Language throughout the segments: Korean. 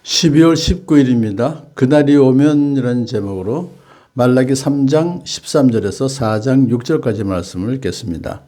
12월 19일입니다. 그날이 오면이라는 제목으로 말라기 3장 13절에서 4장 6절까지 말씀을 읽겠습니다.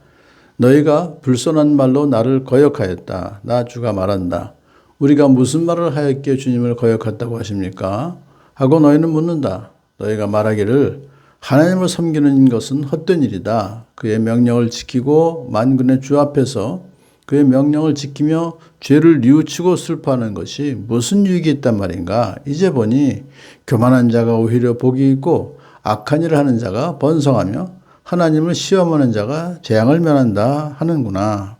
너희가 불손한 말로 나를 거역하였다. 나 주가 말한다. 우리가 무슨 말을 하였기에 주님을 거역했다고 하십니까? 하고 너희는 묻는다. 너희가 말하기를 하나님을 섬기는 것은 헛된 일이다. 그의 명령을 지키고 만군의 주 앞에서 그의 명령을 지키며 죄를 뉘우치고 슬퍼하는 것이 무슨 유익이 있단 말인가? 이제 보니 교만한 자가 오히려 복이 있고 악한 일을 하는 자가 번성하며 하나님을 시험하는 자가 재앙을 면한다 하는구나.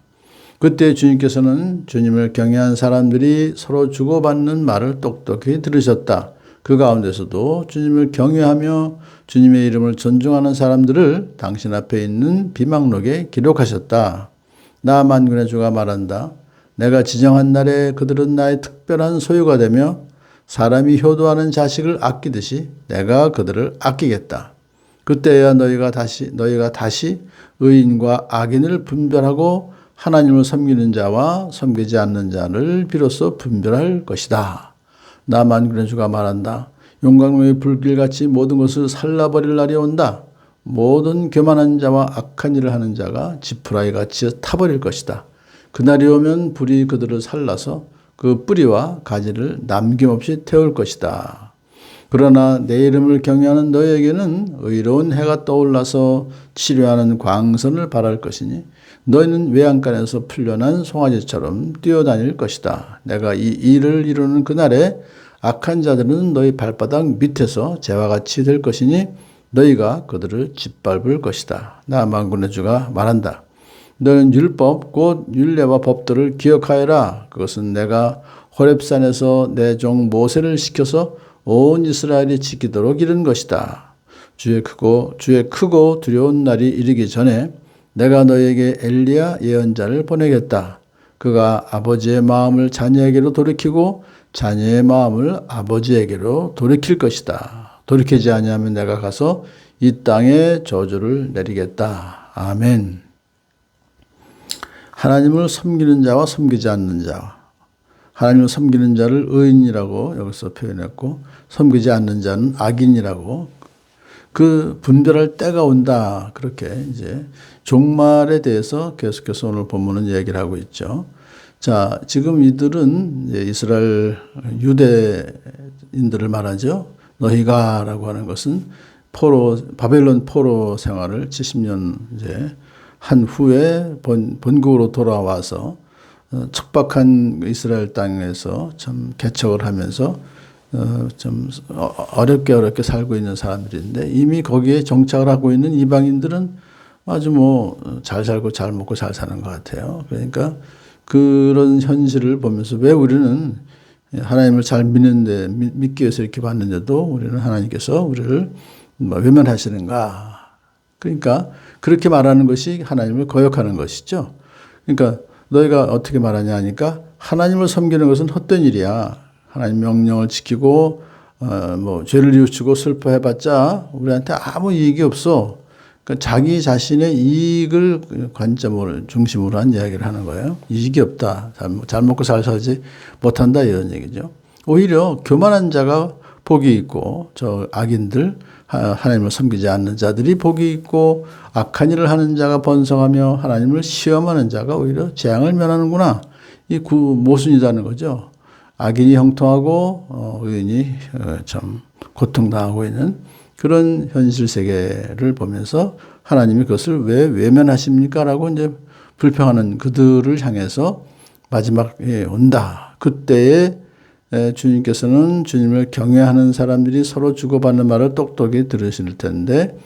그때 주님께서는 주님을 경외한 사람들이 서로 주고받는 말을 똑똑히 들으셨다. 그 가운데서도 주님을 경외하며 주님의 이름을 존중하는 사람들을 당신 앞에 있는 비망록에 기록하셨다. 나 만군의 주가 말한다. 내가 지정한 날에 그들은 나의 특별한 소유가 되며 사람이 효도하는 자식을 아끼듯이 내가 그들을 아끼겠다. 그때야 너희가 다시 의인과 악인을 분별하고 하나님을 섬기는 자와 섬기지 않는 자를 비로소 분별할 것이다. 나 만군의 주가 말한다. 용광로의 불길같이 모든 것을 살라버릴 날이 온다. 모든 교만한 자와 악한 일을 하는 자가 지푸라기 같이 타버릴 것이다. 그날이 오면 불이 그들을 살라서 그 뿌리와 가지를 남김없이 태울 것이다. 그러나 내 이름을 경외하는 너희에게는 의로운 해가 떠올라서 치료하는 광선을 발할 것이니 너희는 외양간에서 풀려난 송아지처럼 뛰어다닐 것이다. 내가 이 일을 이루는 그날에 악한 자들은 너희 발바닥 밑에서 재와 같이 될 것이니 너희가 그들을 짓밟을 것이다. 나 만군의 주가 말한다. 너는 율법 곧 율례와 법도를 기억하여라. 그것은 내가 호렙산에서 내 종 모세를 시켜서 온 이스라엘이 지키도록 이른 것이다. 주의 크고 두려운 날이 이르기 전에 내가 너에게 엘리야 예언자를 보내겠다. 그가 아버지의 마음을 자녀에게로 돌이키고 자녀의 마음을 아버지에게로 돌이킬 것이다. 돌이키지 아니하면 내가 가서 이 땅에 저주를 내리겠다. 아멘. 하나님을 섬기는 자와 섬기지 않는 자. 하나님을 섬기는 자를 의인이라고 여기서 표현했고 섬기지 않는 자는 악인이라고 그 분별할 때가 온다. 그렇게 이제 종말에 대해서 계속해서 오늘 본문은 얘기를 하고 있죠. 자, 지금 이들은 이제 이스라엘 유대인들을 말하죠. 너희가라고 하는 것은 바벨론 포로 생활을 70년 이제 한 후에 본국으로 돌아와서 척박한 이스라엘 땅에서 참 개척을 하면서 좀 어렵게 살고 있는 사람들인데 이미 거기에 정착을 하고 있는 이방인들은 아주 잘 살고 잘 먹고 잘 사는 것 같아요. 그러니까 그런 현실을 보면서 왜 우리는 하나님을 잘 믿기 위해서 이렇게 봤는데도 우리는 하나님께서 우리를 외면하시는가. 그러니까 그렇게 말하는 것이 하나님을 거역하는 것이죠. 그러니까 너희가 어떻게 말하냐 하니까 하나님을 섬기는 것은 헛된 일이야. 하나님 명령을 지키고 죄를 뉘우치고 슬퍼해봤자 우리한테 아무 이익이 없어. 그러니까 자기 자신의 이익을 관점으로 중심으로 한 이야기를 하는 거예요. 이익이 없다. 잘 먹고 잘 살지 못한다 이런 얘기죠. 오히려 교만한 자가 복이 있고 저 악인들 하나님을 섬기지 않는 자들이 복이 있고 악한 일을 하는 자가 번성하며 하나님을 시험하는 자가 오히려 재앙을 면하는구나. 이 모순이라는 거죠. 악인이 형통하고 의인이 참 고통당하고 있는 그런 현실 세계를 보면서 하나님이 그것을 왜 외면하십니까? 라고 이제 불평하는 그들을 향해서 마지막에 온다. 그때에 주님께서는 주님을 경외하는 사람들이 서로 주고받는 말을 똑똑히 들으실 텐데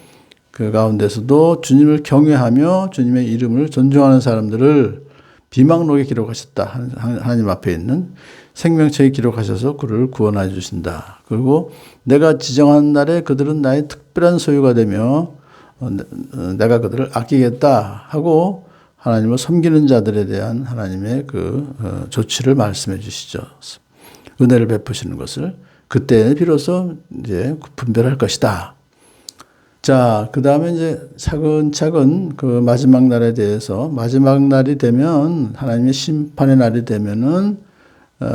그 가운데서도 주님을 경외하며 주님의 이름을 존중하는 사람들을 비망록에 기록하셨다. 하나님 앞에 있는 생명책에 기록하셔서 그를 구원해 주신다. 그리고 내가 지정한 날에 그들은 나의 특별한 소유가 되며 내가 그들을 아끼겠다 하고 하나님을 섬기는 자들에 대한 하나님의 그 조치를 말씀해 주시죠. 은혜를 베푸시는 것을 그때 비로소 이제 분별할 것이다. 자, 그 다음에 이제 차근차근 그 마지막 날에 대해서 마지막 날이 되면 하나님의 심판의 날이 되면은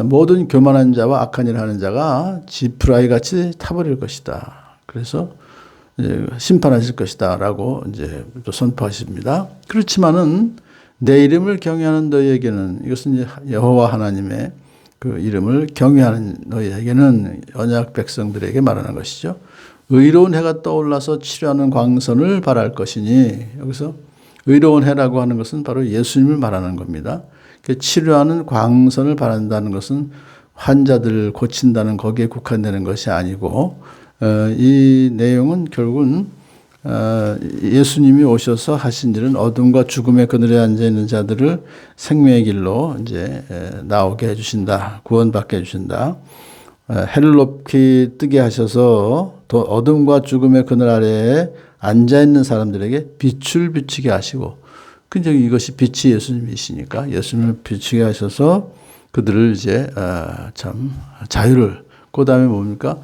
모든 교만한 자와 악한 일을 하는 자가 지푸라기 같이 타버릴 것이다. 그래서 이제 심판하실 것이다라고 이제 또 선포하십니다. 그렇지만은 내 이름을 경외하는 너희에게는, 이것은 이제 여호와 하나님의 그 이름을 경외하는 너희에게는, 언약 백성들에게 말하는 것이죠. 의로운 해가 떠올라서 치료하는 광선을 바랄 것이니, 여기서 의로운 해라고 하는 것은 바로 예수님을 말하는 겁니다. 치료하는 광선을 바란다는 것은 환자들을 고친다는 거기에 국한되는 것이 아니고, 이 내용은 결국은 예수님이 오셔서 하신 일은 어둠과 죽음의 그늘에 앉아 있는 자들을 생명의 길로 이제 나오게 해주신다, 구원받게 해주신다. 해를 높이 뜨게 하셔서 또 어둠과 죽음의 그늘 아래에 앉아 있는 사람들에게 빛을 비추게 하시고, 근데 이것이 빛이 예수님이시니까 예수님을 비추게 하셔서 그들을 이제 참 자유를, 그 다음에 뭡니까?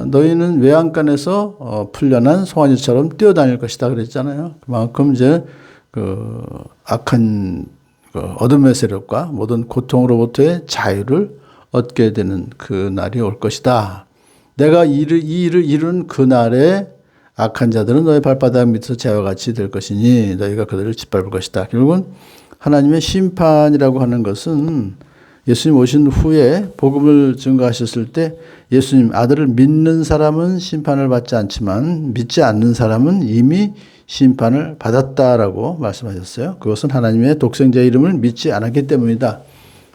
너희는 외양간에서 풀려난 송아지처럼 뛰어다닐 것이다 그랬잖아요. 그만큼 이제 그 악한 그 어둠의 세력과 모든 고통으로부터의 자유를 얻게 되는 그 날이 올 것이다. 내가 이 일을 이룬 그 날에 악한 자들은 너의 발바닥 밑에서 재와 같이 될 것이니 너희가 그들을 짓밟을 것이다. 결국은 하나님의 심판이라고 하는 것은 예수님 오신 후에 복음을 증거하셨을 때 예수님 아들을 믿는 사람은 심판을 받지 않지만 믿지 않는 사람은 이미 심판을 받았다라고 말씀하셨어요. 그것은 하나님의 독생자의 이름을 믿지 않았기 때문이다.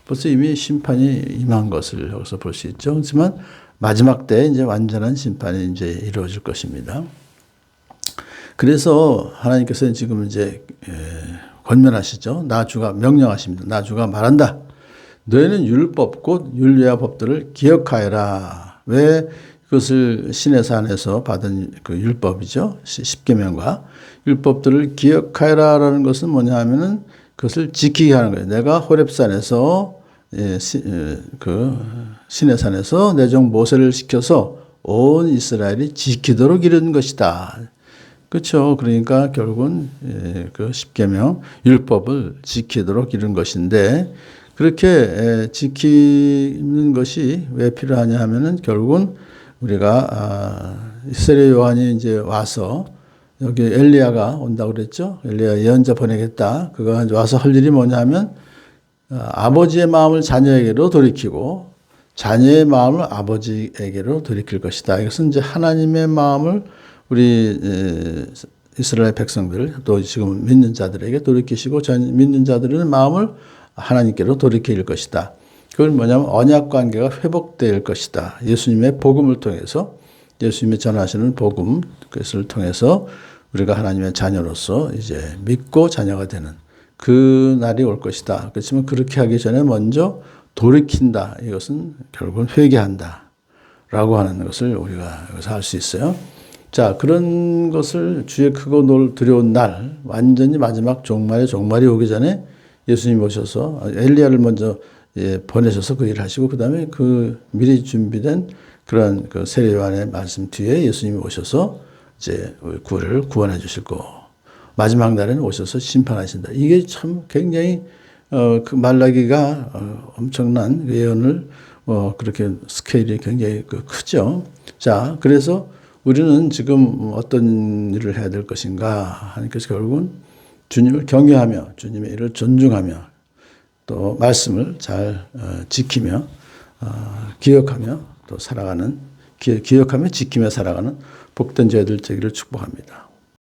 벌써 이미 심판이 임한 것을 여기서 볼 수 있죠. 하지만 마지막 때 이제 완전한 심판이 이제 이루어질 것입니다. 그래서 하나님께서는 지금 이제 권면하시죠. 나 주가 명령하십니다. 나 주가 말한다. 너희는 율법 곧 율례와 법들을 기억하여라. 왜 그것을 신의 산에서 받은 그 율법이죠. 십계명과 율법들을 기억하여라라는 것은 뭐냐 하면은 그것을 지키게 하는 거예요. 내가 호렙산에서 그 신의 산에서 내 종 모세를 시켜서 온 이스라엘이 지키도록 이룬 것이다. 그렇죠. 그러니까 결국은 그 십계명 율법을 지키도록 이룬 것인데, 그렇게 지키는 것이 왜 필요하냐 하면은 결국은 우리가 이스라엘 요한이 이제 와서 여기 엘리야가 온다고 그랬죠. 엘리야 예언자 보내겠다. 그가 와서 할 일이 뭐냐면 아버지의 마음을 자녀에게로 돌이키고 자녀의 마음을 아버지에게로 돌이킬 것이다. 이것은 이제 하나님의 마음을 우리 이스라엘 백성들 또 지금 믿는 자들에게 돌이키시고 믿는 자들은 마음을 하나님께로 돌이킬 것이다. 그건 뭐냐면 언약 관계가 회복될 것이다. 예수님의 복음을 통해서, 예수님이 전하시는 복음, 그것을 통해서 우리가 하나님의 자녀로서 이제 믿고 자녀가 되는 그 날이 올 것이다. 그렇지만 그렇게 하기 전에 먼저 돌이킨다. 이것은 결국은 회개한다. 라고 하는 것을 우리가 여기서 알 수 있어요. 자, 그런 것을 주의 크고 두려운 날, 완전히 마지막 종말이 오기 전에 예수님 오셔서 엘리야를 먼저 보내셔서 그 일을 하시고, 그 다음에 그 미리 준비된 그런 그 세례 요한의 말씀 뒤에 예수님이 오셔서 이제 그를 구원해 주실 거. 마지막 날에는 오셔서 심판하신다. 이게 참 굉장히 그 말라기가 엄청난 예언을 그렇게 스케일이 굉장히 크죠. 자, 그래서 우리는 지금 어떤 일을 해야 될 것인가 하니까 결국은 주님을 경외하며 주님의 일을 존중하며 또 말씀을 잘 지키며 기억하며 또 살아가는, 기억하며 지키며 살아가는 복된 저희들 되기를 축복합니다.